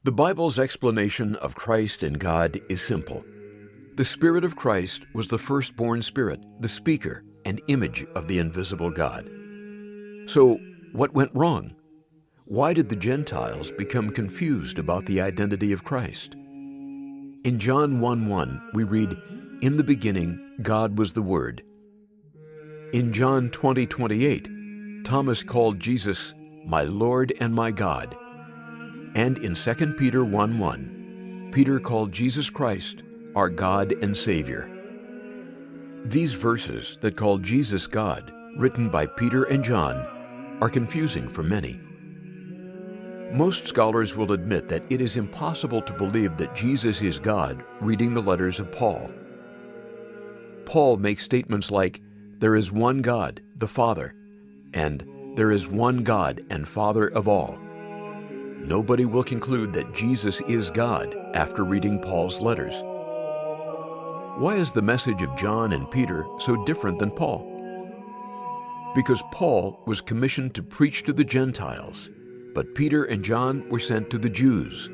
The Bible's explanation of Christ and God is simple. The Spirit of Christ was the firstborn Spirit, the speaker and image of the invisible God. So, what went wrong? Why did the Gentiles become confused about the identity of Christ? In John 1:1, we read, "In the beginning, God was the Word." In John 20:28, Thomas called Jesus, "My Lord and my God." And in 2 Peter 1:1, Peter called Jesus Christ our God and Savior. These verses that call Jesus God, written by Peter and John, are confusing for many. Most scholars will admit that it is impossible to believe that Jesus is God reading the letters of Paul. Paul makes statements like, "There is one God, the Father," and "There is one God and Father of all." Nobody will conclude that Jesus is God after reading Paul's letters. Why is the message of John and Peter so different than Paul? Because Paul was commissioned to preach to the Gentiles, but Peter and John were sent to the Jews,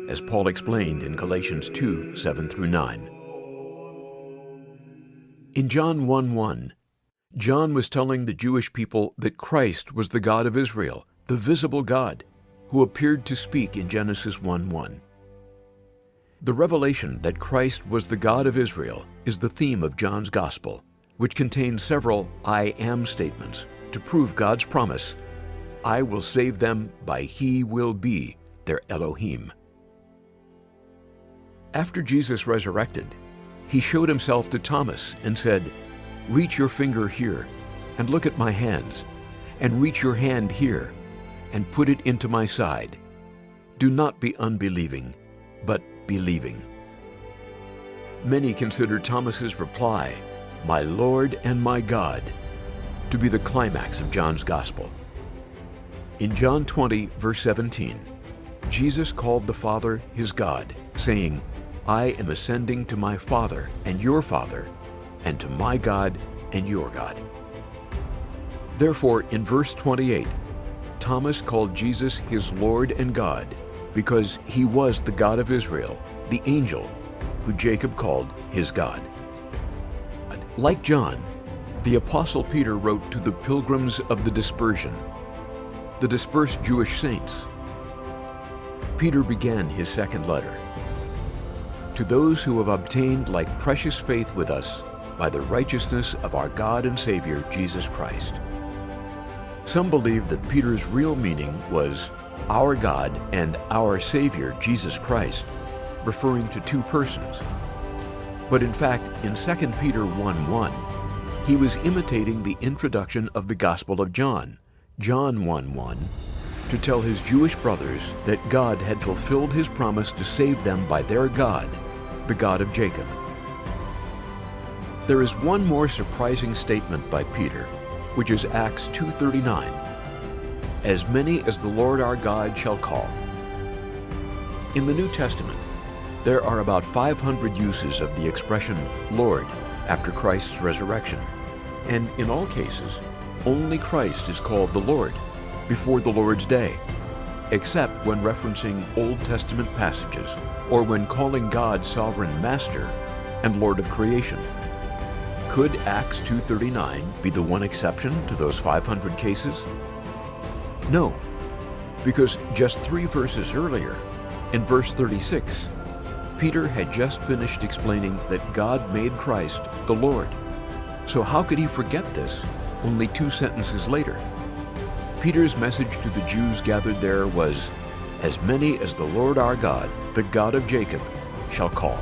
as Paul explained in Galatians 2:7-9. In John 1:1, John was telling the Jewish people that Christ was the God of Israel, the visible God, who appeared to speak in Genesis 1:1. The revelation that Christ was the God of Israel is the theme of John's Gospel, which contains several "I am" statements to prove God's promise, "I will save them by He will be their Elohim." After Jesus resurrected, He showed Himself to Thomas and said, "Reach your finger here, and look at my hands, and reach your hand here, and put it into my side. Do not be unbelieving, but believing." Many consider Thomas's reply, "My Lord and my God," to be the climax of John's Gospel. In John 20, verse 17, Jesus called the Father His God, saying, "I am ascending to my Father and your Father, and to my God and your God." Therefore, in verse 28, Thomas called Jesus his Lord and God because He was the God of Israel, the angel who Jacob called his God. Like John, the Apostle Peter wrote to the pilgrims of the dispersion, the dispersed Jewish saints. Peter began his second letter. "To those who have obtained like precious faith with us by the righteousness of our God and Savior, Jesus Christ." Some believe that Peter's real meaning was "our God and our Savior, Jesus Christ," referring to two persons. But in fact, in 2 Peter 1:1, he was imitating the introduction of the Gospel of John, John 1:1, to tell his Jewish brothers that God had fulfilled His promise to save them by their God, the God of Jacob. There is one more surprising statement by Peter, which is Acts 2:39, "As many as the Lord our God shall call." In the New Testament, there are about 500 uses of the expression Lord after Christ's resurrection, and in all cases, only Christ is called the Lord before the Lord's Day, except when referencing Old Testament passages or when calling God Sovereign Master and Lord of creation. Could Acts 2:39 be the one exception to those 500 cases? No, because just 3 verses earlier, in verse 36, Peter had just finished explaining that God made Christ the Lord. So how could he forget this only 2 sentences later? Peter's message to the Jews gathered there was, "As many as the Lord our God, the God of Jacob, shall call."